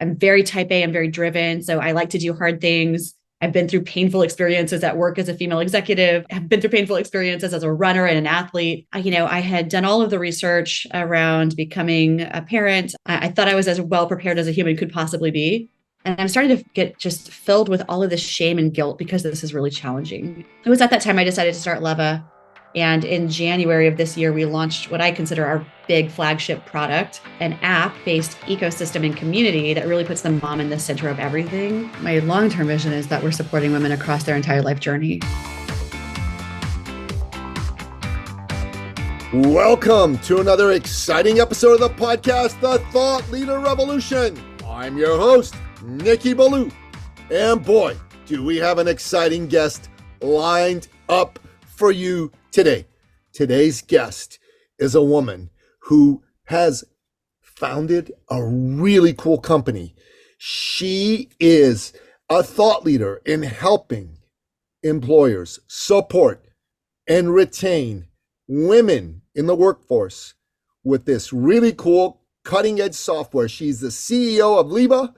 I'm very type A, I'm very driven. So I like to do hard things. I've been through painful experiences at work as a female executive. I've been through painful experiences as a runner and an athlete. I had done all of the research around becoming a parent. I thought I was as well prepared as a human could possibly be. And I'm starting to get just filled with all of this shame and guilt because this is really challenging. It was at that time I decided to start Leva. And in January of this year, we launched what I consider our big flagship product, an app-based ecosystem and community that really puts the mom in the center of everything. My long-term vision is that we're supporting women across their entire life journey. Welcome to another exciting episode of the podcast, The Thought Leader Revolution. I'm your host, Nikki Ballou. And boy, do we have an exciting guest lined up for you today. Today's guest is a woman who has founded a really cool company. She is a thought leader in helping employers support and retain women in the workforce with this really cool cutting edge software. She's the CEO of Leva.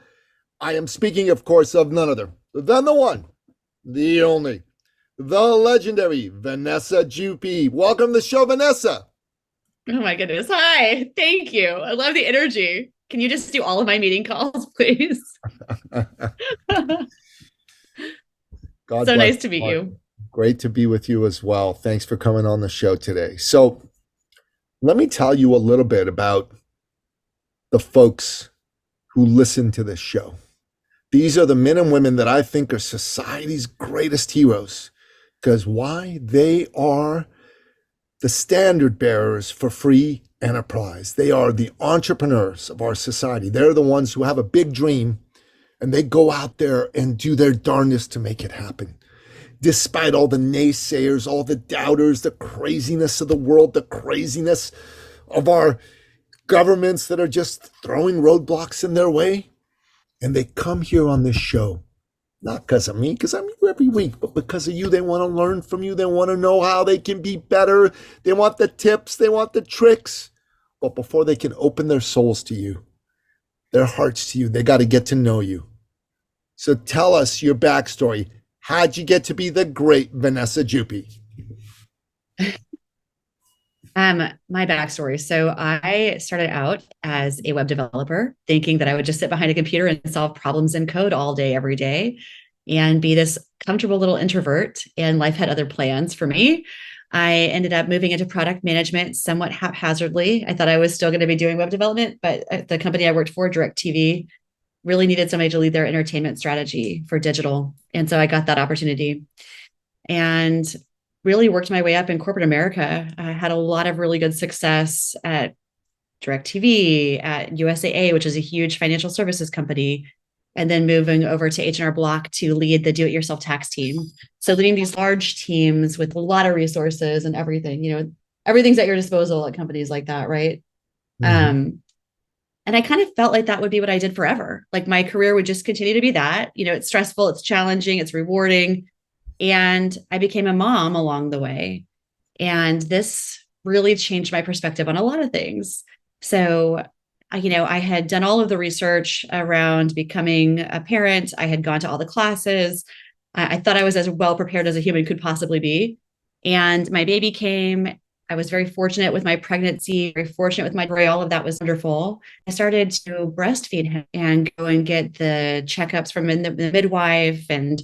I am speaking, of course, of none other than the one, the only, the legendary Vanessa Jupe. Welcome to the show, Vanessa. Oh my goodness. Hi. Thank you. I love the energy. Can you just do all of my meeting calls, please? God so bless nice to meet you. you. Great to be with you as well. Thanks for coming on the show today. So let me tell you a little bit about the folks who listen to this show. These are the men and women that I think are society's greatest heroes. Because why? They are the standard bearers for free enterprise. They are the entrepreneurs of our society. They're the ones who have a big dream and they go out there and do their darndest to make it happen. Despite all the naysayers, all the doubters, the craziness of the world, the craziness of our governments that are just throwing roadblocks in their way. And they come here on this show, not because of me, because I'm here every week, but because of you. They want to learn from you. They want to know how they can be better. They want the tips. They want the tricks. But before they can open their souls to you, their hearts to you, they got to get to know you. So tell us your backstory. How'd you get to be the great Vanessa Jupe? My backstory. So I started out as a web developer, thinking that I would just sit behind a computer and solve problems in code all day, every day, and be this comfortable little introvert. And life had other plans for me. I ended up moving into product management somewhat haphazardly. I thought I was still going to be doing web development, but the company I worked for, DirecTV, really needed somebody to lead their entertainment strategy for digital. And so I got that opportunity and really worked my way up in corporate America. I had a lot of really good success at DirecTV, at USAA, which is a huge financial services company, and then moving over to H&R Block to lead the do-it-yourself tax team. So leading these large teams with a lot of resources and everything, everything's at your disposal at companies like that, right? Mm-hmm. And I kind of felt like that would be what I did forever. Like my career would just continue to be that. It's stressful, it's challenging, it's rewarding. And I became a mom along the way. And this really changed my perspective on a lot of things. So, I had done all of the research around becoming a parent. I had gone to all the classes. I thought I was as well prepared as a human could possibly be. And my baby came. I was very fortunate with my pregnancy, very fortunate with my delivery. All of that was wonderful. I started to breastfeed him and go and get the checkups from the midwife and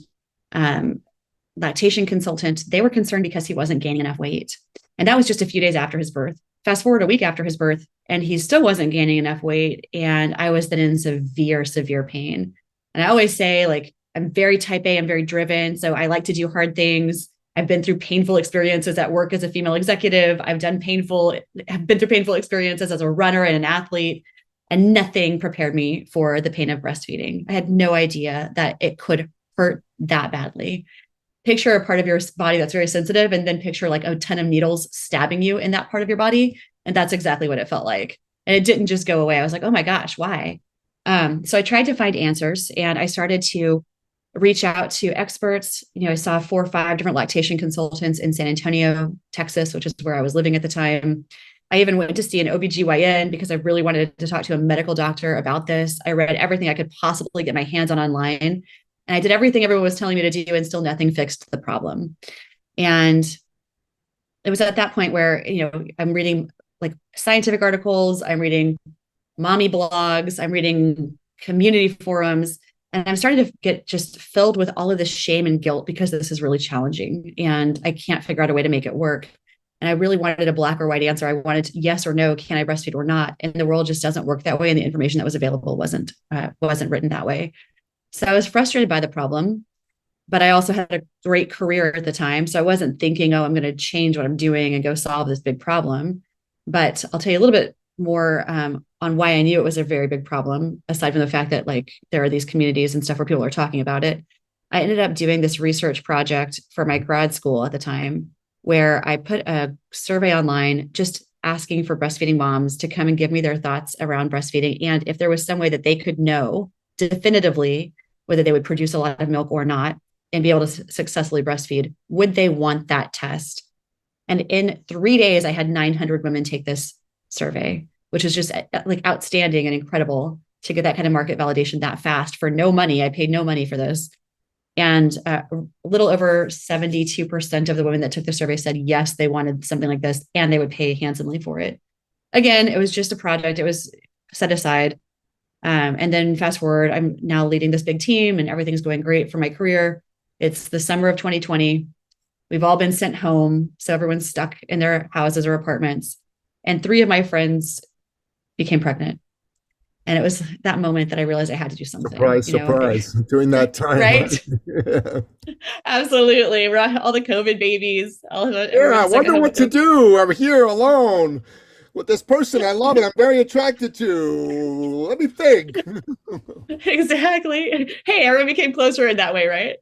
lactation consultant. They were concerned because he wasn't gaining enough weight. And that was just a few days after his birth. Fast forward a week after his birth, and he still wasn't gaining enough weight. And I was then in severe, severe pain. And I always say, I'm very type A, I'm very driven. So I like to do hard things. I've been through painful experiences at work as a female executive. I've been through painful experiences as a runner and an athlete, and nothing prepared me for the pain of breastfeeding. I had no idea that it could hurt that badly. Picture a part of your body that's very sensitive, and then picture like a ton of needles stabbing you in that part of your body. And that's exactly what it felt like. And it didn't just go away. I was like, oh my gosh, why? So I tried to find answers, and I started to reach out to experts. I saw 4 or 5 different lactation consultants in San Antonio, Texas, which is where I was living at the time. I even went to see an OBGYN because I really wanted to talk to a medical doctor about this. I read everything I could possibly get my hands on online. And I did everything everyone was telling me to do, and still nothing fixed the problem. And it was at that point where, I'm reading like scientific articles, I'm reading mommy blogs, I'm reading community forums, and I'm starting to get just filled with all of this shame and guilt because this is really challenging and I can't figure out a way to make it work. And I really wanted a black or white answer. I wanted yes or no, can I breastfeed or not? And the world just doesn't work that way. And the information that was available wasn't written that way. So I was frustrated by the problem, but I also had a great career at the time. So I wasn't thinking, oh, I'm going to change what I'm doing and go solve this big problem. But I'll tell you a little bit more on why I knew it was a very big problem, aside from the fact that like there are these communities and stuff where people are talking about it. I ended up doing this research project for my grad school at the time, where I put a survey online just asking for breastfeeding moms to come and give me their thoughts around breastfeeding. And if there was some way that they could know definitively whether they would produce a lot of milk or not and be able to successfully breastfeed, would they want that test? And in 3 days, I had 900 women take this survey, which is just like outstanding and incredible to get that kind of market validation that fast for no money. I paid no money for this. And a little over 72% of the women that took the survey said, yes, they wanted something like this and they would pay handsomely for it. Again, it was just a project. It was set aside. And then fast forward, I'm now leading this big team and everything's going great for my career. It's the summer of 2020. We've all been sent home. So everyone's stuck in their houses or apartments. And 3 of my friends became pregnant. And it was that moment that I realized I had to do something. Surprise. During that time. Right? Yeah. Absolutely. All the COVID babies. I wonder what to do. I'm here alone with this person I love and I'm very attracted to. Let me think. Exactly. Hey, everyone became closer in that way, right?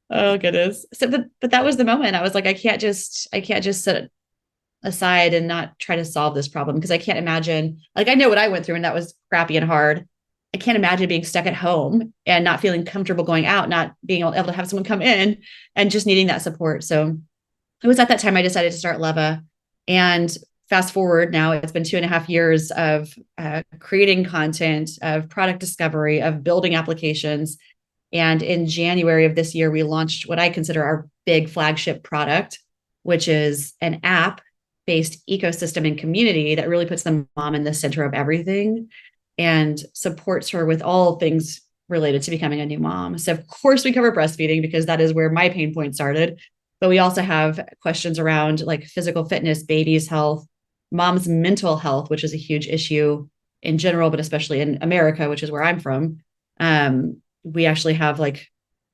Oh goodness. So, but that was the moment. I was like, I can't just sit aside and not try to solve this problem, because I can't imagine, like, I know what I went through and that was crappy and hard. I can't imagine being stuck at home and not feeling comfortable going out, not being able to have someone come in and just needing that support. So it was at that time I decided to start Leva. And fast forward now, it's been 2.5 years of creating content, of product discovery, of building applications. And in January of this year, we launched what I consider our big flagship product, which is an app-based ecosystem and community that really puts the mom in the center of everything and supports her with all things related to becoming a new mom. So of course we cover breastfeeding because that is where my pain point started. But we also have questions around like physical fitness, baby's health, mom's mental health, which is a huge issue in general, but especially in America, which is where I'm from. We actually have like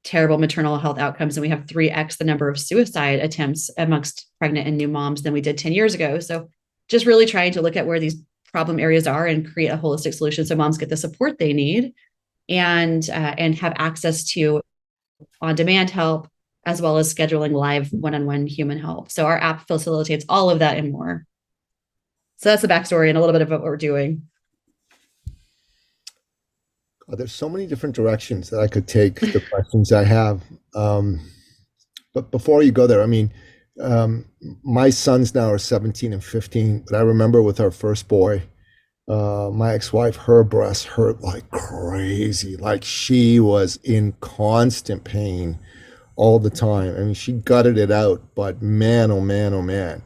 terrible maternal health outcomes, and we have 3x the number of suicide attempts amongst pregnant and new moms than we did 10 years ago. So just really trying to look at where these problem areas are and create a holistic solution so moms get the support they need and have access to on-demand help, as well as scheduling live one-on-one human help. So our app facilitates all of that and more. So that's the backstory and a little bit of what we're doing. There's so many different directions that I could take the questions I have. But before you go there, I mean, my sons now are 17 and 15, but I remember with our first boy, my ex-wife, her breasts hurt like crazy. Like she was in constant pain all the time. I mean, she gutted it out, but man, oh man, oh man.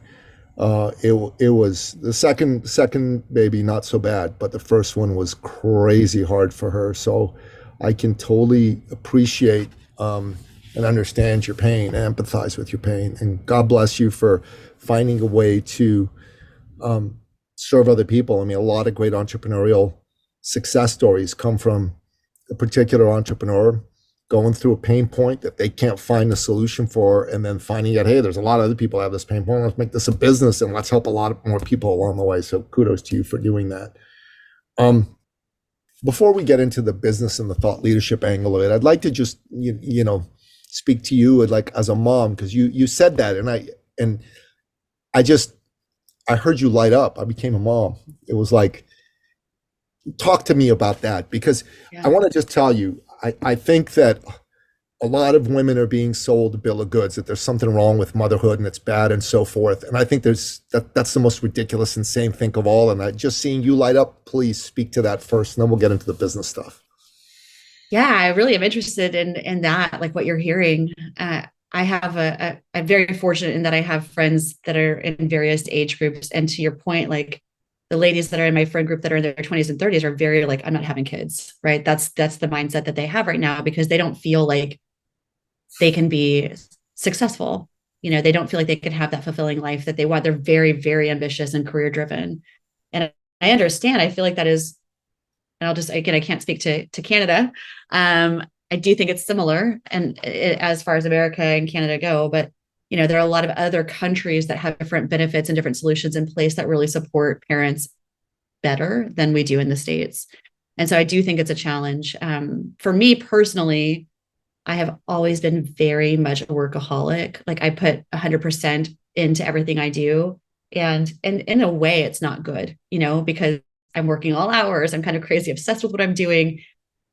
It was the second baby, not so bad, but the first one was crazy hard for her. So I can totally appreciate and understand your pain and empathize with your pain. And God bless you for finding a way to serve other people. I mean, a lot of great entrepreneurial success stories come from a particular entrepreneur going through a pain point that they can't find a solution for, and then finding out, hey, there's a lot of other people that have this pain point. Let's make this a business and let's help a lot more people along the way. So kudos to you for doing that. Before we get into the business and the thought leadership angle of it, I'd like to just speak to you like as a mom, because you said that, and I heard you light up. I became a mom. It was like, talk to me about that, because I want to just tell you, I think that a lot of women are being sold a bill of goods that there's something wrong with motherhood and it's bad and so forth. And I think that's the most ridiculous, insane thing of all. And I just seeing you light up, please speak to that first, and then we'll get into the business stuff. Yeah, I really am interested in that, like what you're hearing. I have I'm very fortunate in that I have friends that are in various age groups. And to your point, like the ladies that are in my friend group that are in their 20s and 30s are very like, I'm not having kids, right? That's the mindset that they have right now because they don't feel like they can be successful. They don't feel like they can have that fulfilling life that they want. They're very, very ambitious and career driven. And I understand. I feel like that is, and I'll just, again, I can't speak to Canada. I do think it's similar as far as America and Canada go, but there are a lot of other countries that have different benefits and different solutions in place that really support parents better than we do in the States. And so I do think it's a challenge. For me personally, I have always been very much a workaholic. Like I put 100% into everything I do. And in a way, it's not good, because I'm working all hours. I'm kind of crazy obsessed with what I'm doing.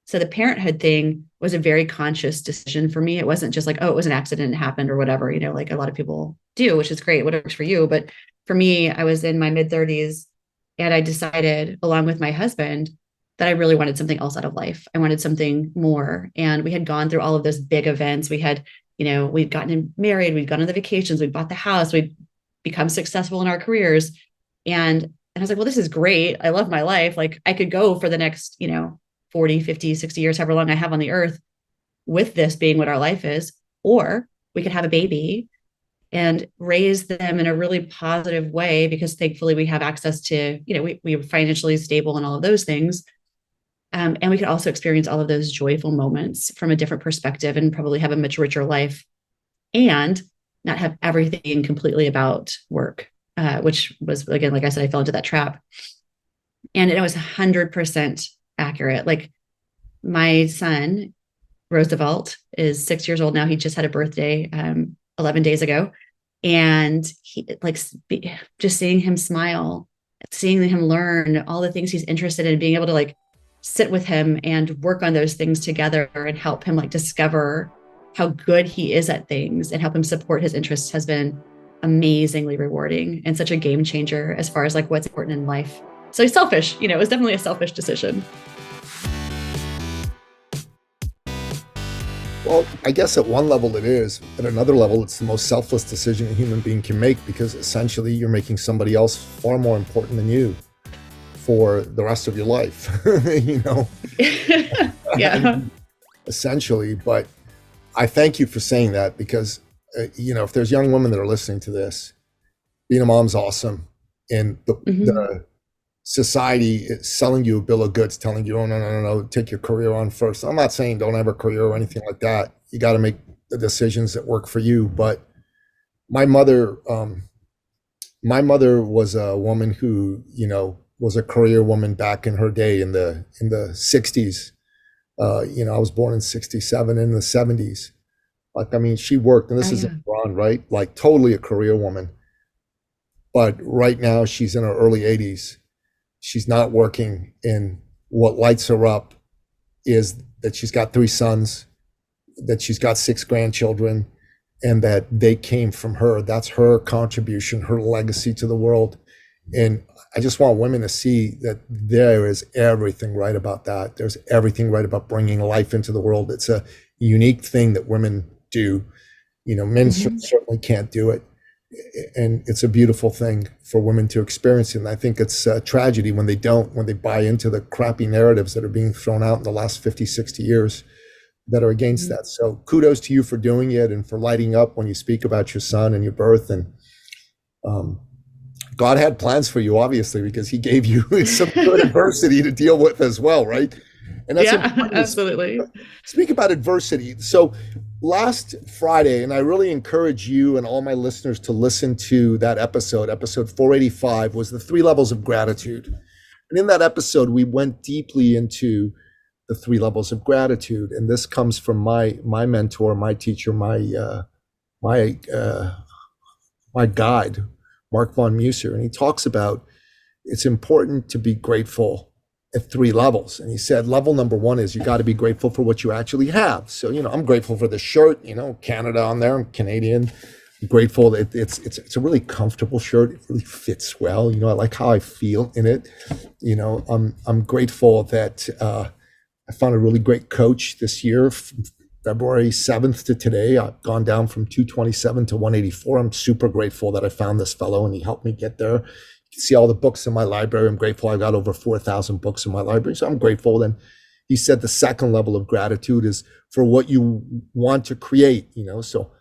So the parenthood thing was a very conscious decision for me. It wasn't just like, oh, it was an accident, it happened or whatever, like a lot of people do, which is great, whatever works for you. But for me, I was in my mid 30s and I decided along with my husband that I really wanted something else out of life. I wanted something more. And we had gone through all of those big events. We had, we'd gotten married, we'd gone on the vacations, we'd bought the house, we'd become successful in our careers. And I was like, well, this is great. I love my life. Like I could go for the next, 40, 50, 60 years, however long I have on the earth with this being what our life is, or we could have a baby and raise them in a really positive way because thankfully we have access to, we are financially stable and all of those things. And we could also experience all of those joyful moments from a different perspective and probably have a much richer life and not have everything completely about work, which was, again, like I said, I fell into that trap. And it was 100% accurate. Like my son, Roosevelt, is 6 years old now. He just had a birthday 11 days ago. And he just seeing him smile, seeing him learn all the things he's interested in, being able to like sit with him and work on those things together and help him like discover how good he is at things and help him support his interests has been amazingly rewarding and such a game changer as far as like what's important in life. So he's selfish, it was definitely a selfish decision. Well, I guess at one level it is. At another level, it's the most selfless decision a human being can make because essentially you're making somebody else far more important than you for the rest of your life, Yeah. Essentially. But I thank you for saying that because, if there's young women that are listening to this, being a mom's awesome. And the society is selling you a bill of goods, telling you, oh, no, take your career on first. I'm not saying don't have a career or anything like that. You got to make the decisions that work for you. But my mother was a woman who, was a career woman back in her day in the 60s. I was born in 67 in the 70s. Like, I mean, she worked, and this is Iran, right? Like totally a career woman. But right now she's in her early 80s. She's not working, and what lights her up is that she's got 3 sons, that she's got 6 grandchildren, and that they came from her. That's her contribution, her legacy to the world. And I just want women to see that there is everything right about that. There's everything right about bringing life into the world. It's a unique thing that women do. Men certainly can't do it. And it's a beautiful thing for women to experience. And I think it's a tragedy when they buy into the crappy narratives that are being thrown out in the last 50, 60 years that are against that. So kudos to you for doing it and for lighting up when you speak about your son and your birth. And God had plans for you, obviously, because he gave you some good adversity to deal with as well, right? And that's absolutely. Speak about adversity. So last Friday, and I really encourage you and all my listeners to listen to that episode 485, was the 3 levels of gratitude. And in that episode, we went deeply into the 3 levels of gratitude. And this comes from my mentor, my teacher, my guide, Mark von Musser. And he talks about it's important to be grateful at 3 levels. And he said, level number one is you got to be grateful for what you actually have. So, I'm grateful for the shirt, Canada on there. I'm Canadian. I'm grateful that it's a really comfortable shirt. It really fits well. I like how I feel in it. I'm grateful that I found a really great coach this year, from February 7th to today. I've gone down from 227 to 184. I'm super grateful that I found this fellow and he helped me get there. You can see all the books in my library. I'm grateful I got over 4,000 books in my library. So I'm grateful. And he said the second level of gratitude is for what you want to create, So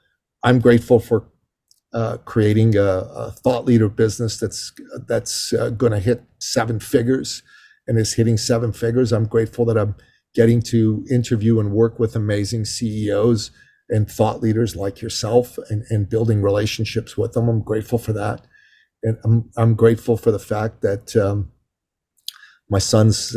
I'm grateful for creating a thought leader business that's going to hit 7 figures and is hitting 7 figures. I'm grateful that I'm getting to interview and work with amazing CEOs and thought leaders like yourself and building relationships with them. I'm grateful for that. And I'm grateful for the fact that my son's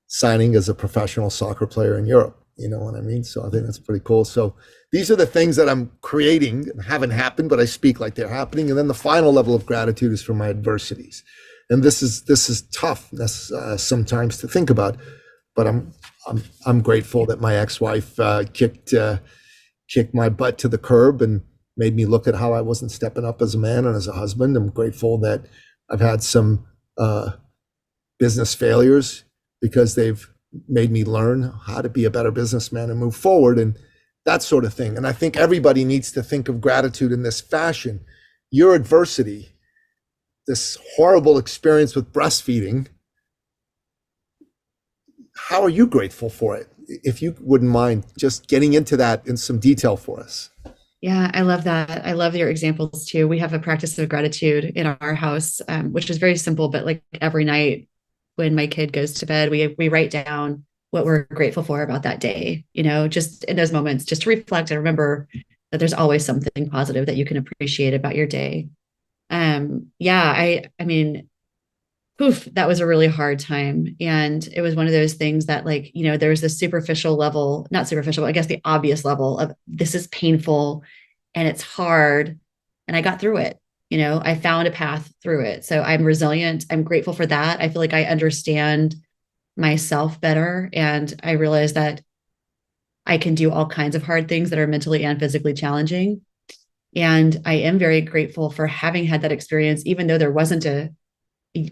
signing as a professional soccer player in Europe. You know what I mean? So I think that's pretty cool. So these are the things that I'm creating, haven't happened, but I speak like they're happening. And then the final level of gratitude is for my adversities. And this is tough sometimes to think about, but I'm grateful that my ex-wife kicked my butt to the curb and made me look at how I wasn't stepping up as a man and as a husband. I'm grateful that I've had some business failures because they've made me learn how to be a better businessman and move forward and that sort of thing. And I think everybody needs to think of gratitude in this fashion. Your adversity, this horrible experience with breastfeeding, how are you grateful for it? If you wouldn't mind just getting into that in some detail for us. Yeah, I love that. I love your examples too. We have a practice of gratitude in our house, which is very simple, but like every night when my kid goes to bed, we write down what we're grateful for about that day, just in those moments, just to reflect and remember that there's always something positive that you can appreciate about your day. I mean, poof, that was a really hard time. And it was one of those things that there's this superficial level, not superficial, but I guess the obvious level of this is painful and it's hard. And I got through it. I found a path through it. So I'm resilient. I'm grateful for that. I feel like I understand myself better. And I realize that I can do all kinds of hard things that are mentally and physically challenging. And I am very grateful for having had that experience, even though there wasn't a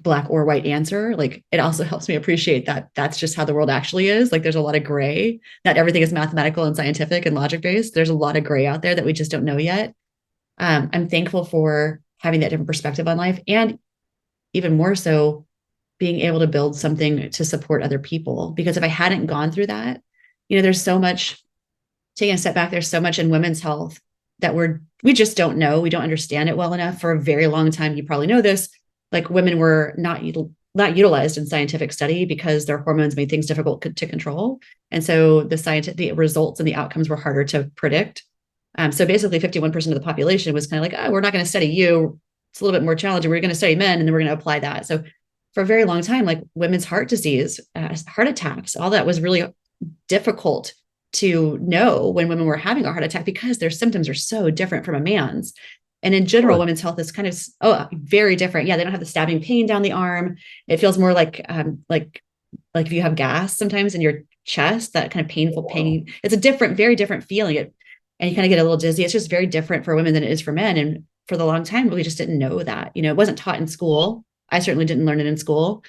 black or white answer. Like, it also helps me appreciate that that's just how the world actually is. Like, there's a lot of gray. Not everything is mathematical and scientific and logic based. There's a lot of gray out there that we just don't know yet. I'm thankful for having that different perspective on life, and even more so being able to build something to support other people. Because if I hadn't gone through that, there's so much, taking a step back, there's so much in women's health that we just don't know. We don't understand it well enough. For a very long time, you probably know this, like, women were not utilized in scientific study because their hormones made things difficult to control. And so the results and the outcomes were harder to predict. So basically 51% of the population was kind of like, oh, we're not going to study you. It's a little bit more challenging. We're going to study men, and then we're going to apply that. So for a very long time, like, women's heart disease, heart attacks, all that was really difficult to know when women were having a heart attack because their symptoms are so different from a man's. And in general, women's health is kind of very different. Yeah, they don't have the stabbing pain down the arm. It feels more like if you have gas sometimes in your chest, that kind of painful pain. It's a very different feeling. And you kind of get a little dizzy. It's just very different for women than it is for men. And for the long time, we just didn't know that. It wasn't taught in school. I certainly didn't learn it in school.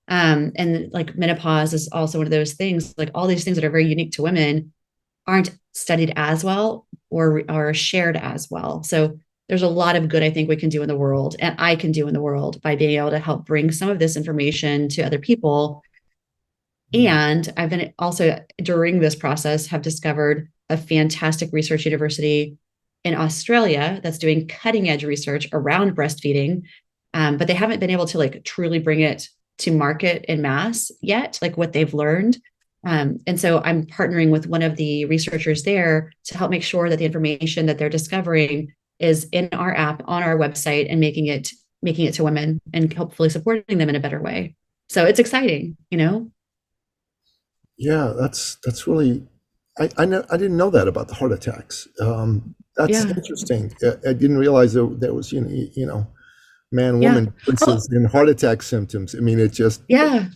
And like menopause is also one of those things. Like, all these things that are very unique to women aren't studied as well or are shared as well. So there's a lot of good I think we can do in the world, and I can do in the world, by being able to help bring some of this information to other people. And I've been also, during this process, have discovered a fantastic research university in Australia that's doing cutting edge research around breastfeeding. But they haven't been able to truly bring it to market in mass yet, like what they've learned. And so I'm partnering with one of the researchers there to help make sure that the information that they're discovering is in our app, on our website, and making it to women and hopefully supporting them in a better way. So it's exciting, Yeah, that's really, I didn't know that about the heart attacks. That's interesting. I didn't realize there was, man, woman differences in heart attack symptoms. I mean, it just, yeah.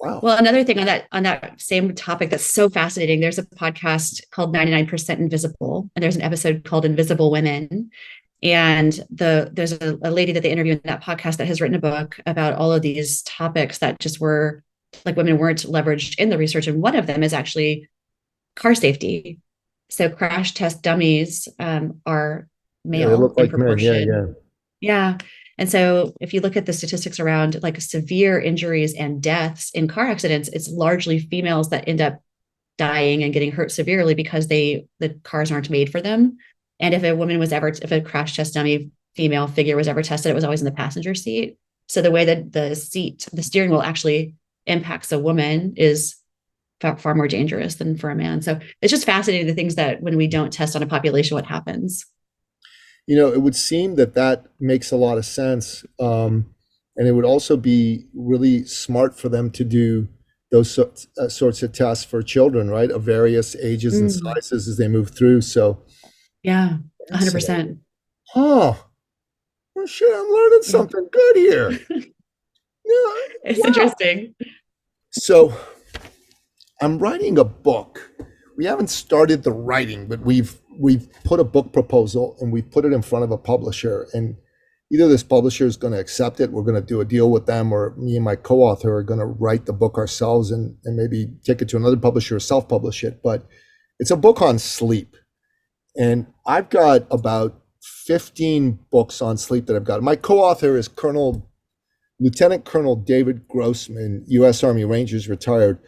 Wow. Well, another thing on that same topic that's so fascinating, there's a podcast called 99% Invisible, and there's an episode called Invisible Women. And there's a lady that they interview in that podcast that has written a book about all of these topics that just were like women weren't leveraged in the research. And one of them is actually car safety. So crash test dummies are Yeah, they male look in like men. Yeah, proportion. yeah. Yeah. And so if you look at the statistics around like severe injuries and deaths in car accidents, it's largely females that end up dying and getting hurt severely because the cars aren't made for them. And if a crash test dummy female figure was ever tested, it was always in the passenger seat. So the way that the steering wheel actually impacts a woman is far more dangerous than for a man. So it's just fascinating the things that when we don't test on a population, what happens. It would seem that that makes a lot of sense. And it would also be really smart for them to do those sorts of tests for children, right? Of various ages and Mm, sizes as they move through. So, yeah, fascinating. 100%. Huh. Well, shit, I'm learning Yeah. something good here. Yeah. It's Wow. interesting. So, I'm writing a book. We haven't started the writing, but we've put a book proposal and we've put it in front of a publisher. And either this publisher is going to accept it, we're going to do a deal with them, or me and my co-author are going to write the book ourselves and maybe take it to another publisher or self-publish it. But it's a book on sleep. And I've got about 15 books on sleep that I've got. My co-author is Lieutenant Colonel David Grossman, U.S. Army Rangers, retired.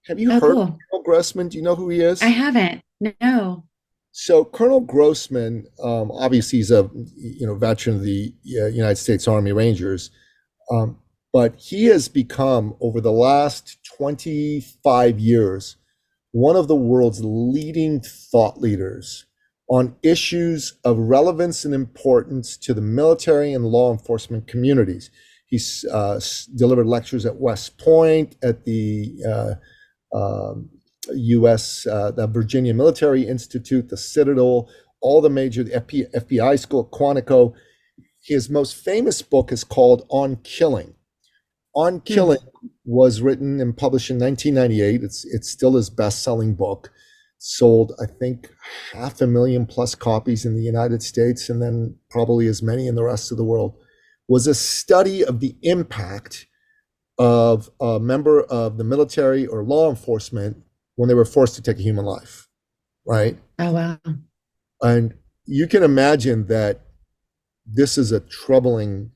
Have you Oh, heard of cool. Colonel Grossman? Do you know who he I is? haven't. No. So Colonel Grossman, obviously, he's a veteran of the United States Army Rangers, um, but he has become over the last 25 years one of the world's leading thought leaders on issues of relevance and importance to the military and law enforcement communities. He's delivered lectures at West Point, at the U.S., the Virginia Military Institute, the Citadel, all the major, the FBI school, Quantico. His most famous book is called On Killing. On Hmm. Killing was written and published in 1998. It's still his best-selling book. Sold, I think, 500,000 plus copies in the United States, and then probably as many in the rest of the world. Was a study of the impact of a member of the military or law enforcement when they were forced to take a human life, right? Oh, wow. And you can imagine that this is a troubling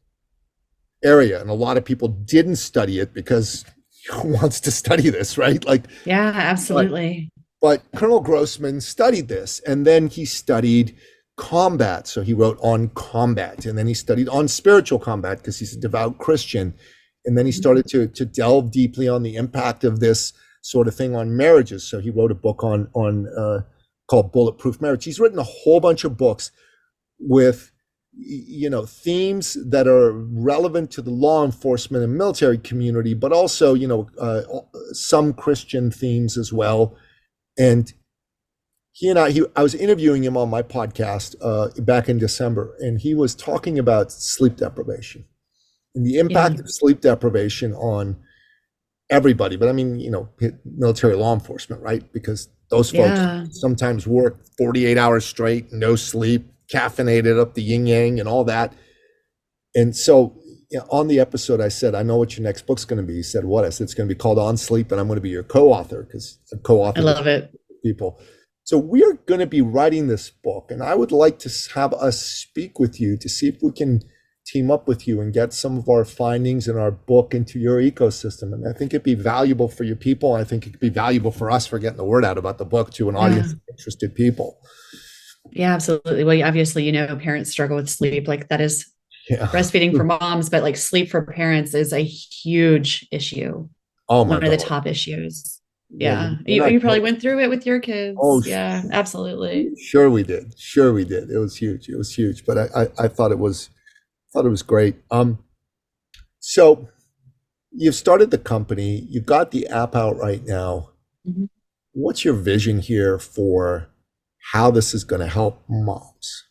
area, and a lot of people didn't study it because who wants to study this, right? Like, Yeah, but absolutely. but Colonel Grossman studied this, and then he studied combat. So he wrote on combat, and then he studied on spiritual combat because he's a devout Christian. And then he started to delve deeply on the impact of this sort of thing on marriages. So he wrote a book on called Bulletproof Marriage. He's written a whole bunch of books with themes that are relevant to the law enforcement and military community, but also some Christian themes as well. And I was interviewing him on my podcast back in December, and he was talking about sleep deprivation and the Yeah. impact of sleep deprivation on everybody. But I mean, military law enforcement, right? Because those folks Yeah. sometimes work 48 hours straight, no sleep, caffeinated up the yin yang and all that. And so on the episode, I said, I know what your next book's going to be. He said, what? I said, it's going to be called On Sleep, and I'm going to be your co-author because I've I co-authored love with it. people. So we're going to be writing this book, and I would like to have us speak with you to see if we can team up with you and get some of our findings in our book into your ecosystem. And I think it'd be valuable for your people. And I think it could be valuable for us for getting the word out about the book to an Yeah. audience of interested people. Yeah, absolutely. Well, obviously, parents struggle with sleep. Like that is Yeah. breastfeeding for moms, but like sleep for parents is a huge issue. Oh my One of the God. top issues. Yeah. Yeah. We're You not, you probably went through it with your oh, kids. Yeah, absolutely. sure we did. Sure we did. It was huge. It was huge. But I thought it was great. So you've started the company, you've got the app out right now. Mhm. What's your vision here for how this is going to help moms?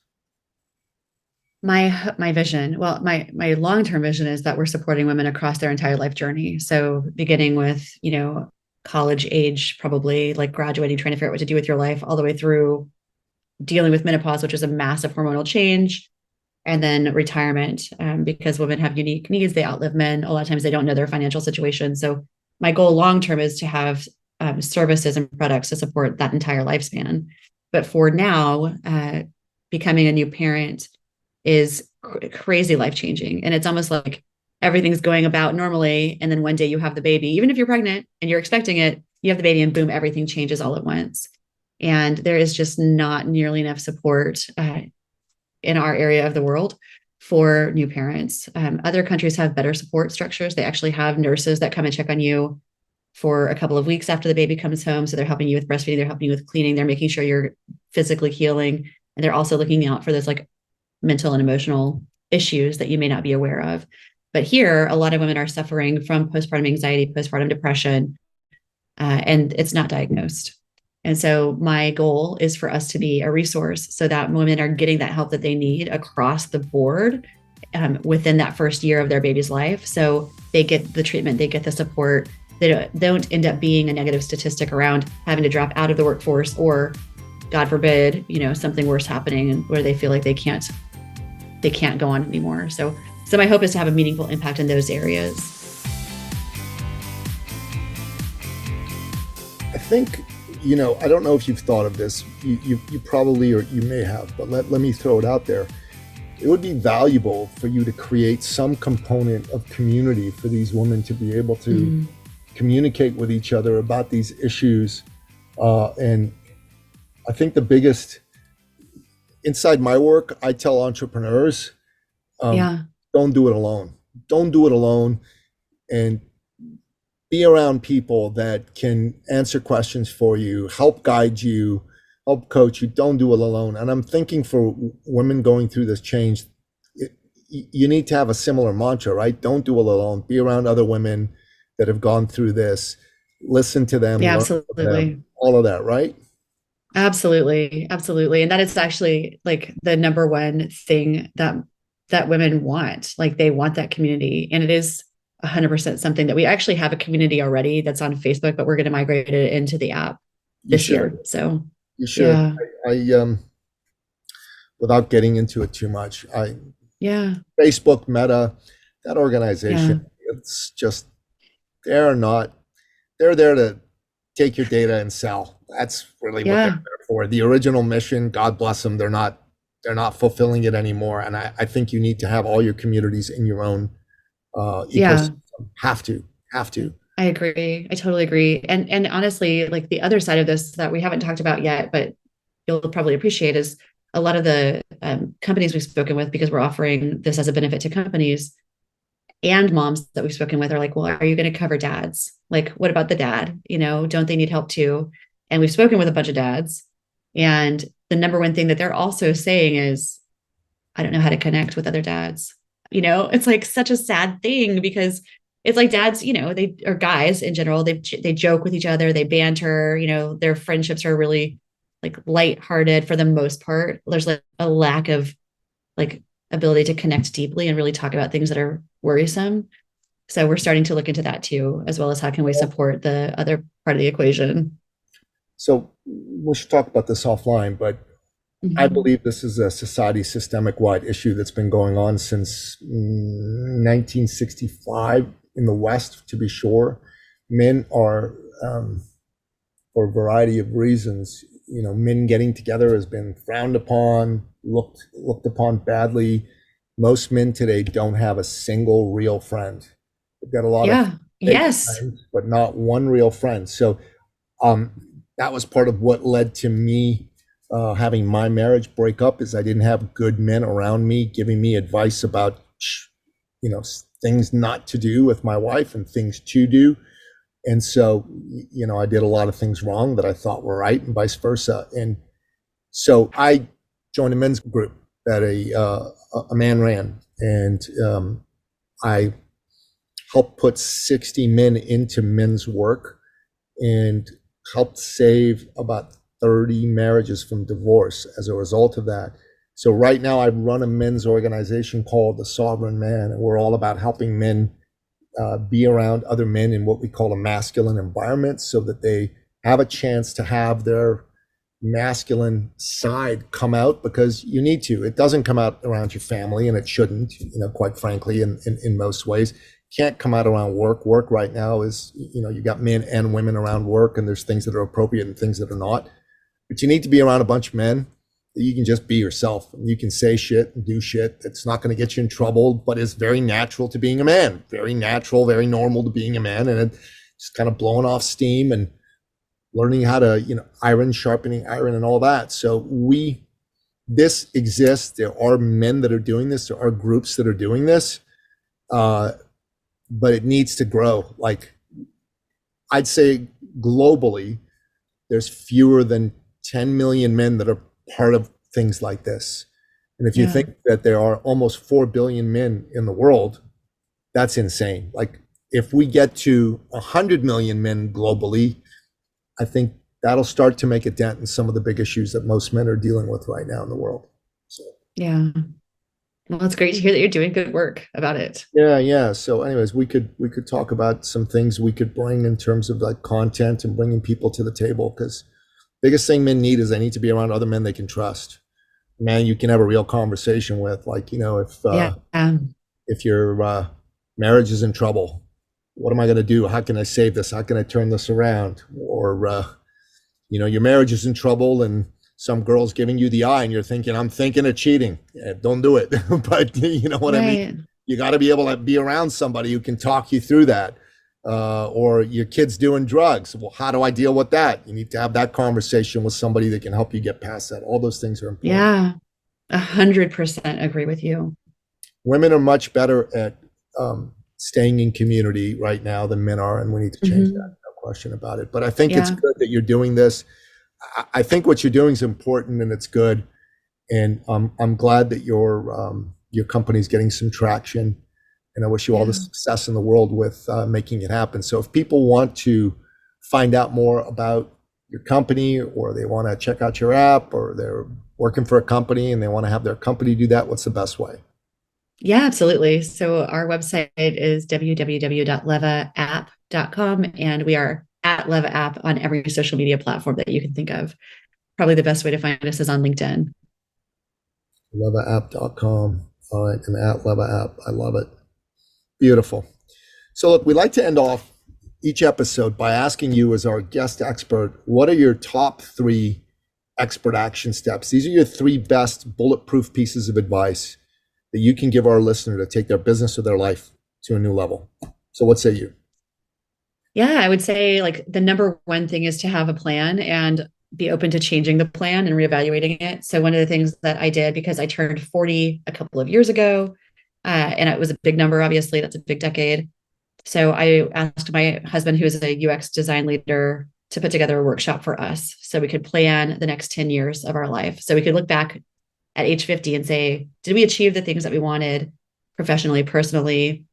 My vision, well, my long-term vision is that we're supporting women across their entire life journey. So beginning with, college age, probably like graduating, trying to figure out what to do with your life, all the way through dealing with menopause, which is a massive hormonal change, and then retirement, because women have unique needs. They outlive men. A lot of times they don't know their financial situation. So my goal long term is to have services and products to support that entire lifespan. But for now, becoming a new parent is crazy life changing. And it's almost like everything's going about normally. And then one day you have the baby, even if you're pregnant and you're expecting it, you have the baby and boom, everything changes all at once. And there is just not nearly enough support in our area of the world for new parents. Other countries have better support structures. They actually have nurses that come and check on you for a couple of weeks after the baby comes home. So they're helping you with breastfeeding, they're helping you with cleaning, they're making sure you're physically healing. And they're also looking out for those like mental and emotional issues that you may not be aware of. But here, a lot of women are suffering from postpartum anxiety, postpartum depression, and it's not diagnosed. And so my goal is for us to be a resource so that women are getting that help that they need across the board within that first year of their baby's life. So they get the treatment, they get the support. They don't end up being a negative statistic around having to drop out of the workforce or, God forbid, something worse happening where they feel like they can't go on anymore. So my hope is to have a meaningful impact in those areas. I think, I don't know if you've thought of this. You probably, or you may have, but let me throw it out there. It would be valuable for you to create some component of community for these women to be able to communicate with each other about these issues. And I think the biggest, inside my work, I tell entrepreneurs, don't do it alone. Don't do it alone. And be around people that can answer questions for you, help guide you, help coach you. Don't do it alone. And I'm thinking for women going through this change, you need to have a similar mantra, right? Don't do it alone. Be around other women that have gone through this. Listen to them, Yeah, learn from absolutely. them, all of that, right? Absolutely. Absolutely. And that is actually like the number one thing that women want. Like they want that community. And it is 100% something that we actually have a community already that's on Facebook, but we're going to migrate it into the app You this should. year. So You should. yeah. I without getting into it too much, Yeah. Facebook, Meta, that Yeah. organization, it's just they're not they're there to take your data and sell. That's really what they're Yeah. there for. The original mission, God bless them, they're not fulfilling it anymore. And I think you need to have all your communities in your own Yeah. ecosystem. Have to. I agree. I totally agree. And honestly, like the other side of this that we haven't talked about yet, but you'll probably appreciate is a lot of the companies we've spoken with, because we're offering this as a benefit to companies and moms that we've spoken with are like, well, are you going to cover dads? Like, what about the dad? Don't they need help too? And we've spoken with a bunch of dads. And the number one thing that they're also saying is, I don't know how to connect with other dads. It's like such a sad thing because it's like dads, they or guys in general, they joke with each other, they banter, their friendships are really like lighthearted for the most part. There's like a lack of like ability to connect deeply and really talk about things that are worrisome. So we're starting to look into that too, as well as how can we support the other part of the equation. So we should talk about this offline, but I Mm-hmm. believe this is a society systemic wide issue that's been going on since 1965 in the West, to be sure. Men are, for a variety of reasons, men getting together has been frowned upon, looked upon badly. Most men today don't have a single real friend. They've got a lot of Yeah. fake Yes. friends, but not one real friend. So um, that was part of what led to me having my marriage break up, is I didn't have good men around me giving me advice about things not to do with my wife and things to do. And so I did a lot of things wrong that I thought were right, and vice versa. And so I joined a men's group that a man ran, and I helped put 60 men into men's work and helped save about 30 marriages from divorce as a result of that. So right now I run a men's organization called the Sovereign Man, and we're all about helping men be around other men in what we call a masculine environment so that they have a chance to have their masculine side come out, because you need to. It doesn't come out around your family, and it shouldn't, quite frankly, in most ways. Can't come out around work. Work right now is, you got men and women around work, and there's things that are appropriate and things that are not. But you need to be around a bunch of men that you can just be yourself. And you can say shit and do shit that's not going to get you in trouble, but is very natural to being a man. Very natural, very normal to being a man. And it's just kind of blowing off steam and learning how to, iron, sharpening iron and all that. So this exists. There are men that are doing this. There are groups that are doing this. But it needs to grow. Like, I'd say globally, there's fewer than 10 million men that are part of things like this. And if you think that there are almost 4 billion men in the world, that's insane. Like, if we get to 100 million men globally, I think that'll start to make a dent in some of the big issues that most men are dealing with right now in the world. So. Yeah. Well, it's great to hear that you're doing good work about it. Yeah. So anyways, we could talk about some things we could bring in terms of like content and bringing people to the table, because biggest thing men need is they need to be around other men they can trust. Man, you can have a real conversation with, like, if your marriage is in trouble, what am I going to do? How can I save this? How can I turn this around? Or, your marriage is in trouble and some girl's giving you the eye and you're thinking, I'm thinking of cheating. Yeah, don't do it. But you know what I mean? You got to be able to be around somebody who can talk you through that. Or your kid's doing drugs. Well, how do I deal with that? You need to have that conversation with somebody that can help you get past that. All those things are important. Yeah, 100% agree with you. Women are much better at staying in community right now than men are, and we need to change that. No question about it. But I think it's good that you're doing this. I think what you're doing is important and it's good. And I'm glad that your company's getting some traction. And I wish you all the success in the world with making it happen. So if people want to find out more about your company, or they want to check out your app, or they're working for a company and they want to have their company do that, what's the best way? Yeah, absolutely. So our website is www.levaapp.com, and we are at Leva App on every social media platform that you can think of. Probably the best way to find us is on LinkedIn. Levaapp.com. All right. And at Leva App. I love it. Beautiful. So look, we like to end off each episode by asking you, as our guest expert, what are your top 3 expert action steps? These are your 3 best bulletproof pieces of advice that you can give our listener to take their business or their life to a new level. So what say you? Yeah, I would say like the number one thing is to have a plan and be open to changing the plan and reevaluating it. So one of the things that I did, because I turned 40 a couple of years ago, and it was a big number, obviously, that's a big decade. So I asked my husband, who is a UX design leader, to put together a workshop for us so we could plan the next 10 years of our life. So we could look back at age 50 and say, did we achieve the things that we wanted professionally, personally,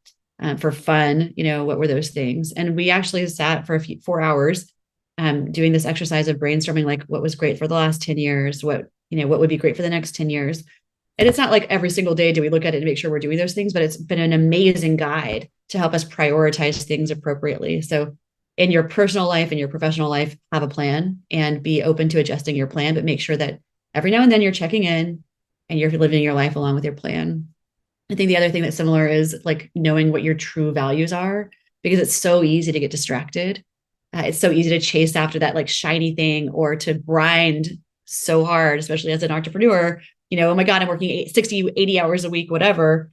for fun? What were those things? And we actually sat for 4 hours doing this exercise of brainstorming, like what was great for the last 10 years, what would be great for the next 10 years. And it's not like every single day do we look at it and make sure we're doing those things, but it's been an amazing guide to help us prioritize things appropriately. So in your personal life and your professional life, have a plan and be open to adjusting your plan, but make sure that every now and then you're checking in and you're living your life along with your plan. I think the other thing that's similar is like knowing what your true values are, because it's so easy to get distracted. It's so easy to chase after that like shiny thing, or to grind so hard, especially as an entrepreneur. Oh my God, I'm working 60, 80 hours a week, whatever.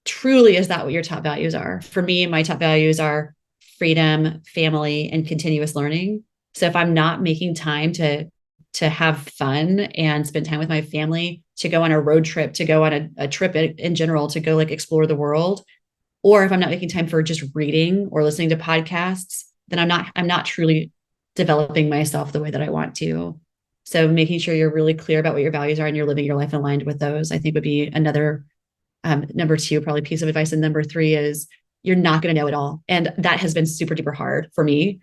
Truly, is that what your top values are? For me, my top values are freedom, family, and continuous learning. So if I'm not making time to have fun and spend time with my family, to go on a road trip, to go on a trip in general, to go like explore the world, or if I'm not making time for just reading or listening to podcasts, then I'm not truly developing myself the way that I want to. So making sure you're really clear about what your values are and you're living your life aligned with those, I think would be another number 2, probably piece of advice. And number 3 is you're not going to know it all. And that has been super duper hard for me.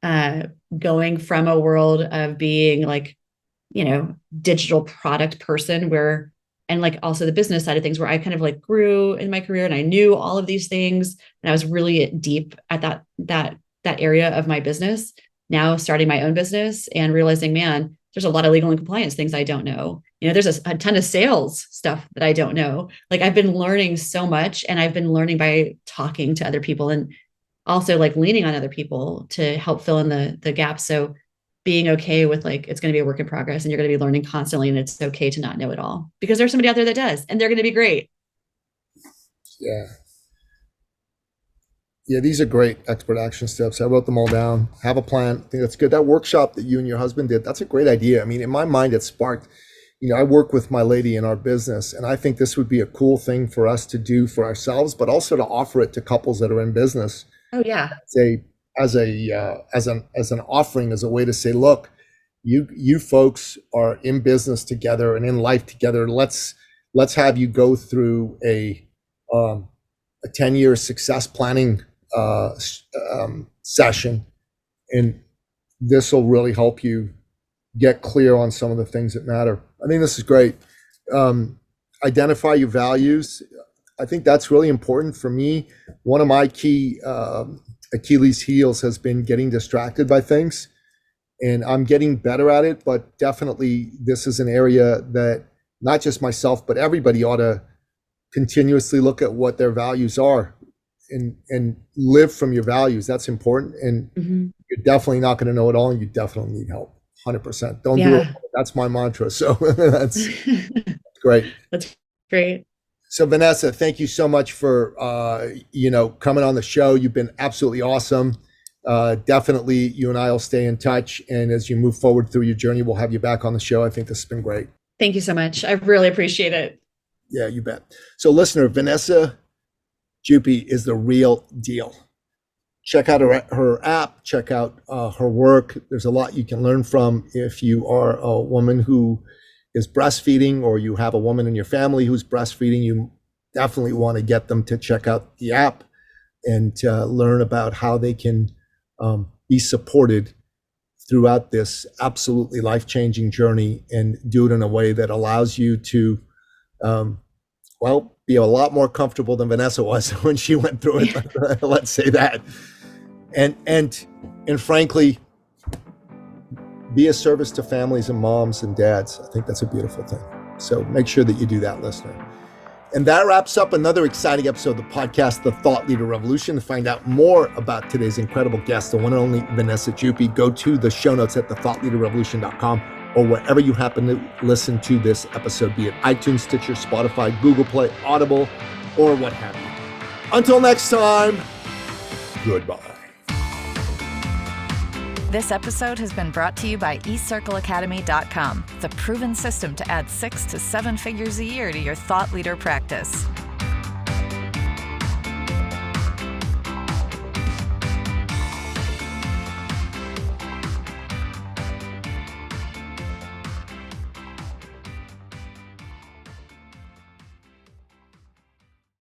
Going from a world of being like, digital product person and like also the business side of things where I kind of like grew in my career and I knew all of these things and I was really deep at that area of my business. Now starting my own business and realizing, man, there's a lot of legal and compliance things I don't know. There's a ton of sales stuff that I don't know. Like I've been learning so much, and I've been learning by talking to other people and also like leaning on other people to help fill in the gaps. So being okay with like, it's going to be a work in progress and you're going to be learning constantly, and it's okay to not know it all because there's somebody out there that does, and they're going to be great. Yeah. Yeah, these are great expert action steps. I wrote them all down. Have a plan. I think that's good. That workshop that you and your husband did, that's a great idea. I mean, in my mind, it sparked, I work with my lady in our business, and I think this would be a cool thing for us to do for ourselves, but also to offer it to couples that are in business. Oh yeah. As an offering, as a way to say, look, you folks are in business together and in life together. Let's have you go through a 10-year success planning session, and this will really help you get clear on some of the things that matter. I think this is great. Identify your values. I think that's really important for me. One of my key Achilles heels has been getting distracted by things, and I'm getting better at it, but definitely this is an area that not just myself, but everybody ought to continuously look at what their values are and live from your values. That's important. And you're definitely not going to know it all, and you definitely need help. 100%. Don't do it. That's my mantra. So that's great. That's great. So Vanessa, thank you so much for, coming on the show. You've been absolutely awesome. Definitely you and I will stay in touch. And as you move forward through your journey, we'll have you back on the show. I think this has been great. Thank you so much. I really appreciate it. Yeah, you bet. So listener, Vanessa Jupe is the real deal. Check out her app, check out her work. There's a lot you can learn from if you are a woman who is breastfeeding, or you have a woman in your family who's breastfeeding. You definitely want to get them to check out the app and learn about how they can be supported throughout this absolutely life-changing journey, and do it in a way that allows you to be a lot more comfortable than Vanessa was when she went through it. Let's say that. And frankly, be a service to families and moms and dads. I think that's a beautiful thing. So make sure that you do that, listener. And that wraps up another exciting episode of the podcast, The Thought Leader Revolution. To find out more about today's incredible guest, the one and only Vanessa Jupe, go to the show notes at thethoughtleaderrevolution.com, or wherever you happen to listen to this episode, be it iTunes, Stitcher, Spotify, Google Play, Audible, or what have you. Until next time, goodbye. This episode has been brought to you by eCircleAcademy.com, the proven system to add 6 to 7 figures a year to your thought leader practice.